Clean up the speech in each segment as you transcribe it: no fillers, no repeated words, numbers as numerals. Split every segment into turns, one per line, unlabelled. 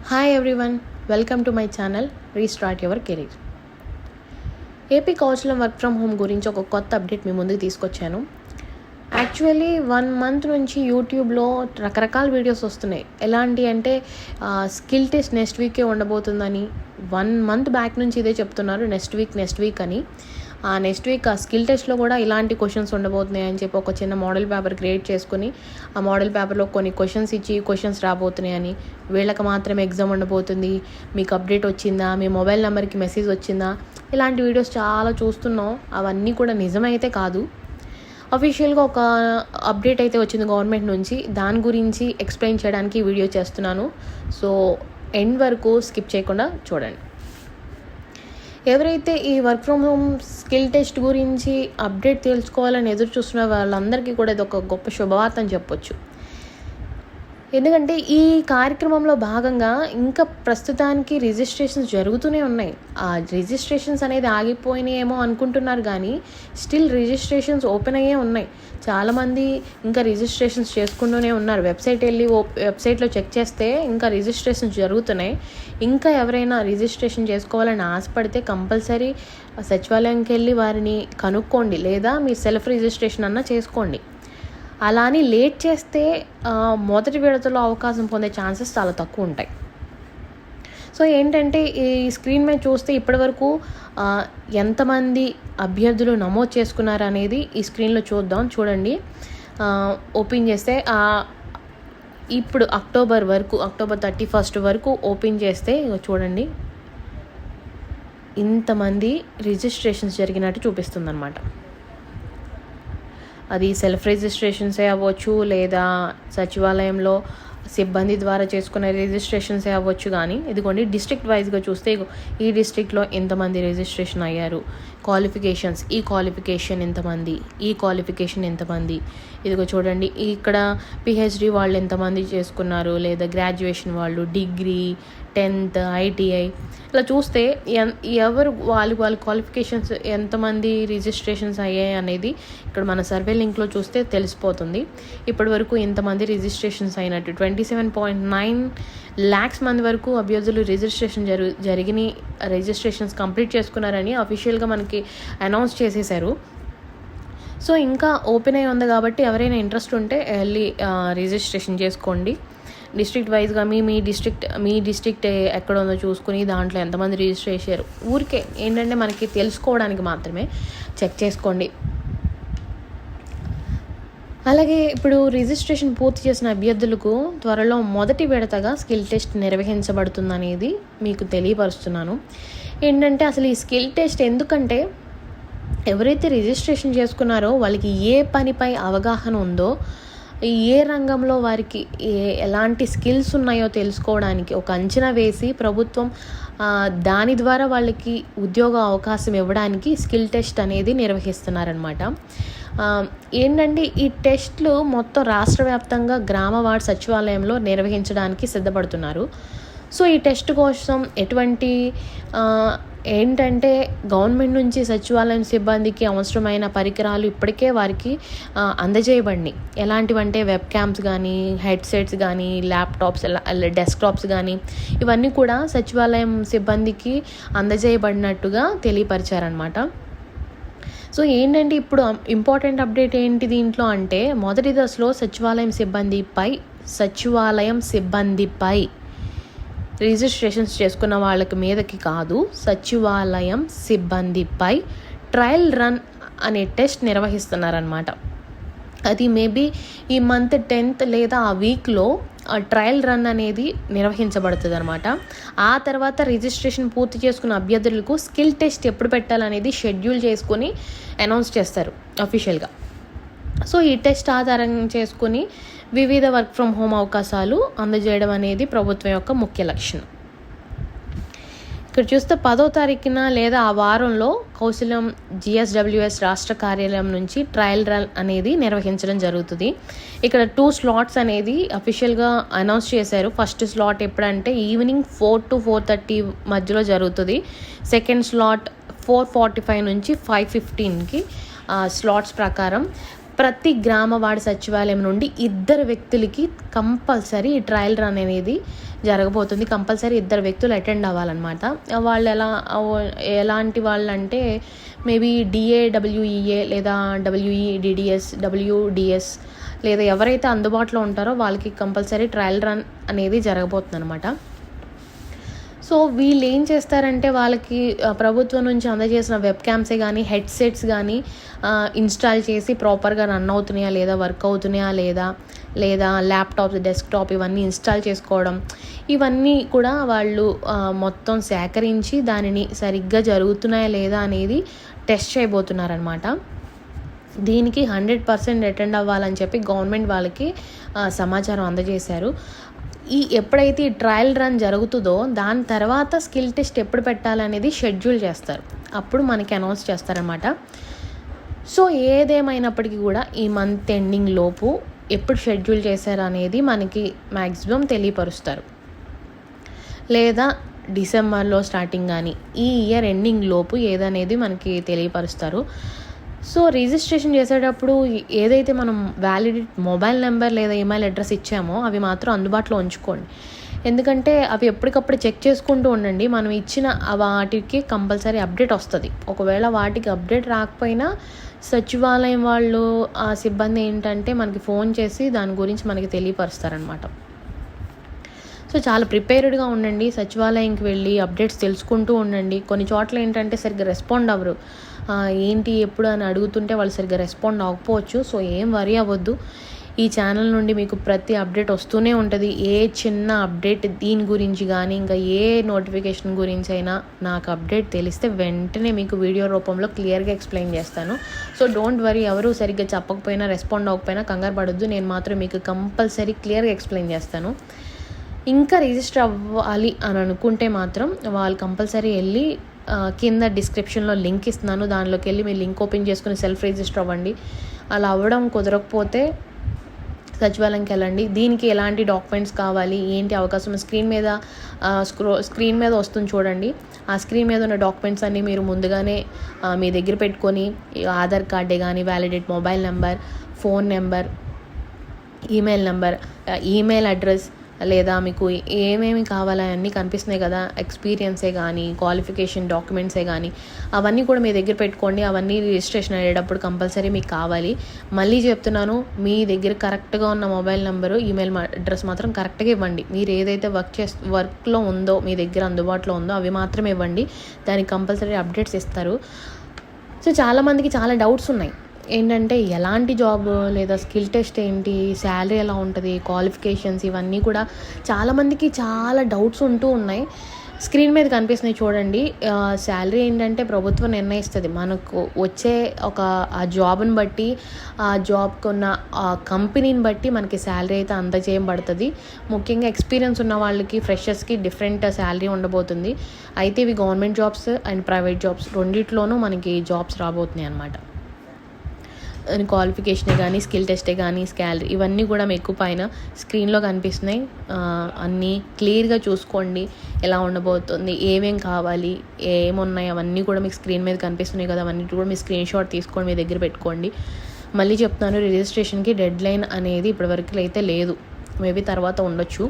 Hi everyone, welcome to my channel restart your career. AP Kaushalam work from home గురించి ఒక కొత్త update మీ ముందుకు తీసుకొచ్చాను. యాక్చువల్లీ 1 మంత్ నుంచి యూట్యూబ్లో రకరకాల వీడియోస్ వస్తున్నాయి. ఎలాంటి అంటే స్కిల్ టెస్ట్ నెక్స్ట్ వీకే ఉండబోతుందని 1 మంత్ బ్యాక్ నుంచి ఇదే చెప్తున్నారు. నెక్స్ట్ వీక్ అని. నెక్స్ట్ వీక్ ఆ స్కిల్ టెస్ట్లో కూడా ఇలాంటి క్వశ్చన్స్ ఉండబోతున్నాయి అని చెప్పి ఒక చిన్న మోడల్ పేపర్ క్రియేట్ చేసుకుని ఆ మోడల్ పేపర్లో కొన్ని క్వశ్చన్స్ ఇచ్చి క్వశ్చన్స్ రాబోతున్నాయని, వీళ్ళకి మాత్రమే ఎగ్జామ్ ఉండబోతుంది, మీకు అప్డేట్ వచ్చిందా, మీ మొబైల్ నెంబర్కి మెసేజ్ వచ్చిందా, ఇలాంటి వీడియోస్ చాలా చూస్తున్నాం. అవన్నీ కూడా నిజమైతే కాదు. అఫీషియల్గా ఒక అప్డేట్ అయితే వచ్చింది గవర్నమెంట్ నుంచి. దాని గురించి ఎక్స్ప్లెయిన్ చేయడానికి వీడియో చేస్తున్నాను. సో ఎండ్ వరకు స్కిప్ చేయకుండా చూడండి. ఎవరైతే ఈ work from home skill test గురించి అప్డేట్ తెలుసుకోవాలని ఎదురు చూస్తున్న వాళ్ళందరికీ కూడా ఇది ఒక గొప్ప శుభవార్త అని చెప్పొచ్చు. ఎందుకంటే ఈ కార్యక్రమంలో భాగంగా ఇంకా ప్రస్తుతానికి రిజిస్ట్రేషన్స్ జరుగుతూనే ఉన్నాయి. ఆ రిజిస్ట్రేషన్స్ అనేది ఆగిపోయినాయేమో అనుకుంటున్నారు, కానీ స్టిల్ రిజిస్ట్రేషన్స్ ఓపెన్ అయ్యే ఉన్నాయి. చాలామంది ఇంకా రిజిస్ట్రేషన్స్ చేసుకుంటూనే ఉన్నారు. వెబ్సైట్లో చెక్ చేస్తే ఇంకా రిజిస్ట్రేషన్స్ జరుగుతున్నాయి. ఇంకా ఎవరైనా రిజిస్ట్రేషన్ చేసుకోవాలని ఆశపడితే కంపల్సరీ సచివాలయంకి వెళ్ళి వారిని కనుక్కోండి, లేదా మీ సెల్ఫ్ రిజిస్ట్రేషన్ అన్నా చేసుకోండి. అలా అని లేట్ చేస్తే మొదటి విడతలో అవకాశం పొందే ఛాన్సెస్ చాలా తక్కువ ఉంటాయి. సో ఏంటంటే ఈ స్క్రీన్ మీద చూస్తే ఇప్పటివరకు ఎంతమంది అభ్యర్థులు నమోదు చేసుకున్నారు అనేది ఈ స్క్రీన్లో చూడండి. ఓపెన్ చేస్తే ఇప్పుడు అక్టోబర్ 31 వరకు ఓపెన్ చేస్తే చూడండి, ఇంతమంది రిజిస్ట్రేషన్స్ జరిగినట్టు చూపిస్తుంది అన్నమాట. అది సెల్ఫ్ రిజిస్ట్రేషన్సే అవ్వచ్చు, లేదా సచివాలయంలో సిబ్బంది ద్వారా చేసుకునే రిజిస్ట్రేషన్సే అవ్వచ్చు. కానీ ఇదిగోండి, డిస్ట్రిక్ట్ వైజ్గా చూస్తే ఈ డిస్ట్రిక్ట్లో ఎంతమంది రిజిస్ట్రేషన్ అయ్యారు, క్వాలిఫికేషన్స్, ఈ క్వాలిఫికేషన్ ఎంతమంది, ఈ క్వాలిఫికేషన్ ఎంతమంది, ఇదిగో చూడండి ఇక్కడ పిహెచ్డి వాళ్ళు ఎంతమంది చేసుకున్నారు, లేదా గ్రాడ్యుయేషన్ వాళ్ళు, డిగ్రీ, 10th, ITI, ఇలా చూస్తే ఎవరు వాళ్ళ క్వాలిఫికేషన్స్ ఎంతమంది రిజిస్ట్రేషన్స్ అయ్యాయి అనేది ఇక్కడ మన సర్వే లింక్లో చూస్తే తెలిసిపోతుంది. ఇప్పటి వరకు ఎంతమంది రిజిస్ట్రేషన్స్ అయినట్టు 27.9 lakhs మంది వరకు అభ్యర్థులు రిజిస్ట్రేషన్స్ కంప్లీట్ చేసుకున్నారని అఫీషియల్గా మనకి అనౌన్స్ చేసేశారు. సో ఇంకా ఓపెన్ అయి ఉంది కాబట్టి ఎవరైనా ఇంట్రెస్ట్ ఉంటే వెళ్ళి రిజిస్ట్రేషన్ చేసుకోండి. డిస్ట్రిక్ట్ వైజ్గా మీ డిస్ట్రిక్ట్ ఎక్కడ ఉందో చూసుకుని దాంట్లో ఎంతమంది రిజిస్టర్ చేశారు ఊరికే ఏంటంటే మనకి తెలుసుకోవడానికి మాత్రమే చెక్ చేసుకోండి. అలాగే ఇప్పుడు రిజిస్ట్రేషన్ పూర్తి చేసిన అభ్యర్థులకు త్వరలో మొదటి విడతగా స్కిల్ టెస్ట్ నిర్వహించబడుతుందనేది మీకు తెలియపరుస్తున్నాను. ఏంటంటే అసలు ఈ స్కిల్ టెస్ట్ ఎందుకంటే ఎవరైతే రిజిస్ట్రేషన్ చేసుకున్నారో వాళ్ళకి ఏ పనిపై అవగాహన ఉందో, ఏ రంగంలో వారికి ఎలాంటి స్కిల్స్ ఉన్నాయో తెలుసుకోవడానికి ఒక అంచనా వేసి ప్రభుత్వం దాని ద్వారా వాళ్ళకి ఉద్యోగ అవకాశం ఇవ్వడానికి స్కిల్ టెస్ట్ అనేది నిర్వహిస్తున్నారనమాట. ఏంటంటే ఈ టెస్ట్లు మొత్తం రాష్ట్ర వ్యాప్తంగా గ్రామవార్డు సచివాలయంలో నిర్వహించడానికి సిద్ధపడుతున్నారు. సో ఈ టెస్ట్ కోసం ఏంటంటే గవర్నమెంట్ నుంచి సచివాలయం సిబ్బందికి అవసరమైన పరికరాలు ఇప్పటికే వారికి అందజేయబడినాయి. ఎలాంటివంటే వెబ్ క్యామ్స్ కానీ, హెడ్సెట్స్ కానీ, ల్యాప్టాప్స్, డెస్క్టాప్స్ కానీ ఇవన్నీ కూడా సచివాలయం సిబ్బందికి అందజేయబడినట్టుగా తెలియపరిచారనమాట. సో ఏంటంటే ఇప్పుడు ఇంపార్టెంట్ అప్డేట్ ఏంటి దీంట్లో అంటే, మొదటి దశలో సచివాలయం సిబ్బందిపై రిజిస్ట్రేషన్స్ చేసుకున్న వాళ్ళకి మీదకి కాదు, సచివాలయం సిబ్బందిపై ట్రయల్ రన్ అనే టెస్ట్ నిర్వహిస్తున్నారనమాట. అది మేబీ ఈ మంత్ 10th లేదా ఆ వీక్లో ట్రయల్ రన్ అనేది నిర్వహించబడుతుంది అనమాట. ఆ తర్వాత రిజిస్ట్రేషన్ పూర్తి చేసుకున్న అభ్యర్థులకు స్కిల్ టెస్ట్ ఎప్పుడు పెట్టాలనేది షెడ్యూల్ చేసుకొని అనౌన్స్ చేస్తారు అఫీషియల్గా. సో ఈ టెస్ట్ ఆధారం చేసుకుని వివిధ వర్క్ ఫ్రమ్ హోమ్ అవకాశాలు అందజేయడం అనేది ప్రభుత్వం యొక్క ముఖ్య లక్ష్యం. ఇక్కడ చూస్తే 10వ తారీఖున లేదా ఆ వారంలో కౌశలం GSWS రాష్ట్ర కార్యాలయం నుంచి ట్రయల్ రన్ అనేది నిర్వహించడం జరుగుతుంది. ఇక్కడ 2 స్లాట్స్ అనేది అఫీషియల్గా అనౌన్స్ చేశారు. ఫస్ట్ స్లాట్ ఎప్పుడంటే ఈవినింగ్ 4 to 4:30 మధ్యలో జరుగుతుంది. సెకండ్ స్లాట్ 4:45 నుంచి 5:15కి స్లాట్స్ ప్రకారం ప్రతి గ్రామ వార్డు సచివాలయం నుండి 2 వ్యక్తులకి కంపల్సరీ ఈ ట్రయల్ రన్ అనేది జరగబోతుంది. కంపల్సరీ 2 వ్యక్తులు అటెండ్ అవ్వాలన్నమాట. వాళ్ళు ఎలాంటి వాళ్ళంటే మేబీ DAWEA లేదా WEDDS, WDS లేదా ఎవరైతే అందుబాటులో ఉంటారో వాళ్ళకి కంపల్సరీ ట్రయల్ రన్ అనేది జరగబోతుందన్నమాట. సో వీళ్ళు ఏం చేస్తారంటే వాళ్ళకి ప్రభుత్వం నుంచి అందజేసిన వెబ్ క్యామ్సే కానీ హెడ్సెట్స్ కానీ ఇన్స్టాల్ చేసి ప్రాపర్గా రన్ అవుతున్నాయా లేదా, వర్క్ అవుతున్నాయా లేదా ల్యాప్టాప్స్, డెస్క్టాప్ ఇవన్నీ ఇన్స్టాల్ చేసుకోవడం, ఇవన్నీ కూడా వాళ్ళు మొత్తం సేకరించి దానిని సరిగ్గా జరుగుతున్నాయా లేదా అనేది టెస్ట్ చేయబోతున్నారనమాట. దీనికి 100% అటెండ్ అవ్వాలని చెప్పి గవర్నమెంట్ వాళ్ళకి సమాచారం అందజేశారు. ఎప్పుడైతే ఈ ట్రయల్ రన్ జరుగుతుందో దాని తర్వాత స్కిల్ టెస్ట్ ఎప్పుడు పెట్టాలనేది షెడ్యూల్ చేస్తారు. అప్పుడు మనకి అనౌన్స్ చేస్తారనమాట. సో ఏదేమైనప్పటికీ కూడా ఈ మంత్ ఎండింగ్ లోపు ఎప్పుడు షెడ్యూల్ చేశారు అనేది మనకి మ్యాక్సిమం తెలియపరుస్తారు, లేదా డిసెంబర్లో స్టార్టింగ్ కానీ ఈ ఇయర్ ఎండింగ్ లోపు ఏదనేది మనకి తెలియపరుస్తారు. సో రిజిస్ట్రేషన్ చేసేటప్పుడు ఏదైతే మనం వ్యాలిడ్ మొబైల్ నెంబర్ లేదా ఈమెయిల్ అడ్రస్ ఇచ్చామో అవి మాత్రం అందుబాటులో ఉంచుకోండి. ఎందుకంటే అవి ఎప్పటికప్పుడు చెక్ చేసుకుంటూ ఉండండి. మనం ఇచ్చిన వాటికి కంపల్సరీ అప్డేట్ వస్తుంది. ఒకవేళ వాటికి అప్డేట్ రాకపోయినా సచివాలయం వాళ్ళు ఆ సిబ్బంది ఏంటంటే మనకి ఫోన్ చేసి దాని గురించి మనకి తెలియపరుస్తారనమాట. సో చాలా ప్రిపేర్డ్గా ఉండండి. సచివాలయంకి వెళ్ళి అప్డేట్స్ తెలుసుకుంటూ ఉండండి. కొన్ని చోట్ల ఏంటంటే సరిగ్గా రెస్పాండ్ అవ్వరు. ఏంటి ఎప్పుడు అని అడుగుతుంటే వాళ్ళు సరిగ్గా రెస్పాండ్ అవ్వకపోవచ్చు. సో ఏం వరీ అవ్వద్దు. ఈ ఛానల్ నుండి మీకు ప్రతి అప్డేట్ వస్తూనే ఉంటుంది. ఏ చిన్న అప్డేట్ దీని గురించి కానీ ఇంకా ఏ నోటిఫికేషన్ గురించి అయినా నాకు అప్డేట్ తెలిస్తే వెంటనే మీకు వీడియో రూపంలో క్లియర్గా ఎక్స్ప్లెయిన్ చేస్తాను. సో డోంట్ వరీ, ఎవరు సరిగ్గా చెప్పకపోయినా రెస్పాండ్ అవ్వకపోయినా కంగారు పడొద్దు. నేను మాత్రం మీకు కంపల్సరీ క్లియర్గా ఎక్స్ప్లెయిన్ చేస్తాను. ఇంకా రిజిస్టర్ అవ్వాలి అని అనుకుంటే మాత్రం వాళ్ళు కంపల్సరీ వెళ్ళి కింద డిస్క్రిప్షన్లో లింక్ ఇస్తున్నాను, దానిలోకి వెళ్ళి మీరు లింక్ ఓపెన్ చేసుకుని సెల్ఫ్ రిజిస్టర్ అవ్వండి. అలా అవ్వడం కుదరకపోతే సచివాలయంకి వెళ్ళండి. దీనికి ఎలాంటి డాక్యుమెంట్స్ కావాలి ఏంటి అవకాశం స్క్రీన్ మీద వస్తుంది చూడండి. ఆ స్క్రీన్ మీద ఉన్న డాక్యుమెంట్స్ అన్నీ మీరు ముందుగానే మీ దగ్గర పెట్టుకొని ఆధార్ కార్డే కానీ, validate mobile number, phone number, email address లేదా మీకు ఏమేమి కావాలన్నీ కనిపిస్తున్నాయి కదా, ఎక్స్పీరియన్సే కానీ క్వాలిఫికేషన్ డాక్యుమెంట్సే కానీ అవన్నీ కూడా మీ దగ్గర పెట్టుకోండి. అవన్నీ రిజిస్ట్రేషన్ అయ్యేటప్పుడు కంపల్సరీ మీకు కావాలి. మళ్ళీ చెప్తున్నాను, మీ దగ్గర కరెక్ట్గా ఉన్న మొబైల్ నెంబరు, ఈమెయిల్ అడ్రస్ మాత్రం కరెక్ట్గా ఇవ్వండి. మీరు ఏదైతే వర్క్లో ఉందో మీ దగ్గర అందుబాటులో ఉందో అవి మాత్రమే ఇవ్వండి. దానికి కంపల్సరీ అప్డేట్స్ ఇస్తారు. సో చాలామందికి చాలా డౌట్స్ ఉన్నాయి. ఏంటంటే ఎలాంటి జాబ్ లేదా స్కిల్ టెస్ట్ ఏంటి, శాలరీ ఎలా ఉంటుంది, క్వాలిఫికేషన్స్, ఇవన్నీ కూడా చాలామందికి చాలా డౌట్స్ ఉంటూ ఉన్నాయి. స్క్రీన్ మీద కనిపిస్తున్నాయి చూడండి. శాలరీ ఏంటంటే ప్రభుత్వం నిర్ణయిస్తుంది. మనకు వచ్చే ఆ జాబ్ని బట్టి, ఆ జాబ్కి ఉన్న కంపెనీని బట్టి మనకి శాలరీ అయితే అందజేయబడుతుంది. ముఖ్యంగా ఎక్స్పీరియన్స్ ఉన్న వాళ్ళకి, ఫ్రెషర్స్కి డిఫరెంట్ శాలరీ ఉండబోతుంది. అయితే ఇవి government jobs and private jobs రెండిట్లోనూ మనకి జాబ్స్ రాబోతున్నాయి అన్నమాట. క్వాలిఫికేషనే కానీ, స్కిల్ టెస్టే కానీ, శాలరీ ఇవన్నీ కూడా మీకు పైన స్క్రీన్లో కనిపిస్తున్నాయి. అన్నీ క్లియర్గా చూసుకోండి. ఎలా ఉండబోతుంది, ఏమేం కావాలి, ఏమున్నాయి అవన్నీ కూడా మీకు స్క్రీన్ మీద కనిపిస్తున్నాయి కదా, అవన్నీ కూడా మీ స్క్రీన్ షాట్ తీసుకొని మీ దగ్గర పెట్టుకోండి. మళ్ళీ చెప్తాను, రిజిస్ట్రేషన్కి డెడ్ లైన్ అనేది ఇప్పటివరకు అయితే లేదు. మేబీ తర్వాత ఉండొచ్చు.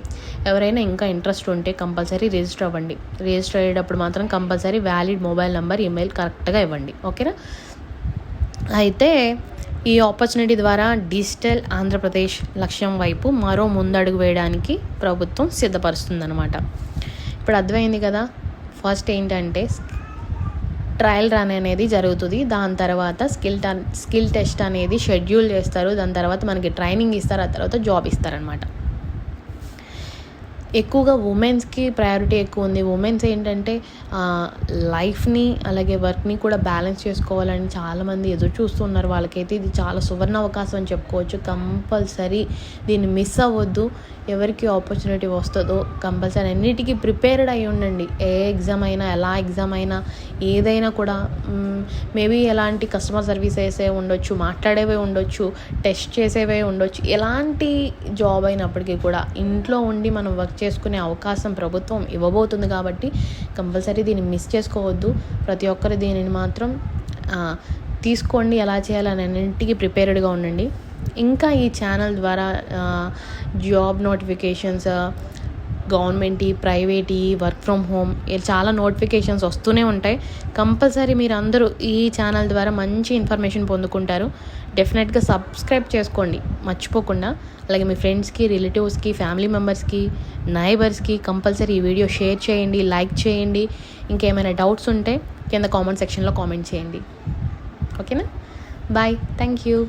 ఎవరైనా ఇంకా ఇంట్రెస్ట్ ఉంటే కంపల్సరీ రిజిస్టర్ అవ్వండి. రిజిస్టర్ అయ్యేటప్పుడు మాత్రం compulsory valid mobile number, email కరెక్ట్గా ఇవ్వండి. ఓకేనా? అయితే ఈ ఆపర్చునిటీ ద్వారా డిజిటల్ ఆంధ్రప్రదేశ్ లక్ష్యం వైపు మరో ముందడుగు వేయడానికి ప్రభుత్వం సిద్ధపరుస్తుందన్నమాట. ఇప్పుడు అర్థమైంది కదా. ఫస్ట్ ఏంటంటే ట్రయల్ రన్ అనేది జరుగుతుంది. దాని తర్వాత స్కిల్ టెస్ట్ అనేది షెడ్యూల్ చేస్తారు. దాని తర్వాత మనకి ట్రైనింగ్ ఇస్తారు. ఆ తర్వాత జాబ్ ఇస్తారనమాట. ఎక్కువగా ఉమెన్స్కి ప్రయారిటీ ఎక్కువ ఉంది. ఉమెన్స్ ఏంటంటే లైఫ్ని అలాగే వర్క్ని కూడా బ్యాలెన్స్ చేసుకోవాలని చాలామంది ఎదురు చూస్తున్నారు. వాళ్ళకైతే ఇది చాలా సువర్ణ అవకాశం అని చెప్పుకోవచ్చు. కంపల్సరీ దీన్ని మిస్ అవ్వద్దు. ఎవరికి ఆపర్చునిటీ వస్తుందో కంపల్సరీ అన్నిటికీ ప్రిపేర్డ్ అయి ఉండండి. ఏ ఎగ్జామ్ అయినా, ఎలా ఎగ్జామ్ అయినా, ఏదైనా కూడా మేబీ ఎలాంటి కస్టమర్ సర్వీసెసే ఉండొచ్చు, మాట్లాడేవే ఉండొచ్చు, టెస్ట్ చేసేవే ఉండొచ్చు. ఎలాంటి జాబ్ అయినప్పటికీ కూడా ఇంట్లో ఉండి మనం వర్క్ చేసుకునే అవకాశం ప్రభుత్వం ఇవ్వబోతుంది. కాబట్టి కంపల్సరీ దీన్ని మిస్ చేసుకోవద్దు. ప్రతి ఒక్కరు దీనిని మాత్రం తీసుకోండి. ఎలా చేయాలని అన్నింటికి ప్రిపేర్డ్గా ఉండండి. ఇంకా ఈ ఛానల్ ద్వారా job notifications, government, private, work from home చాలా నోటిఫికేషన్స్ వస్తూనే ఉంటాయి. కంపల్సరీ మీరు అందరూ ఈ ఛానల్ ద్వారా మంచి ఇన్ఫర్మేషన్ పొందుకుంటారు. డెఫినెట్గా సబ్స్క్రైబ్ చేసుకోండి మర్చిపోకుండా. అలాగే మీ ఫ్రెండ్స్కి, రిలేటివ్స్కి, ఫ్యామిలీ మెంబర్స్కి, నైబర్స్కి కంపల్సరీ ఈ వీడియో షేర్ చేయండి, లైక్ చేయండి. ఇంకేమైనా డౌట్స్ ఉంటే కింద కామెంట్ సెక్షన్లో కామెంట్ చేయండి. ఓకేనా? బాయ్. Thank you.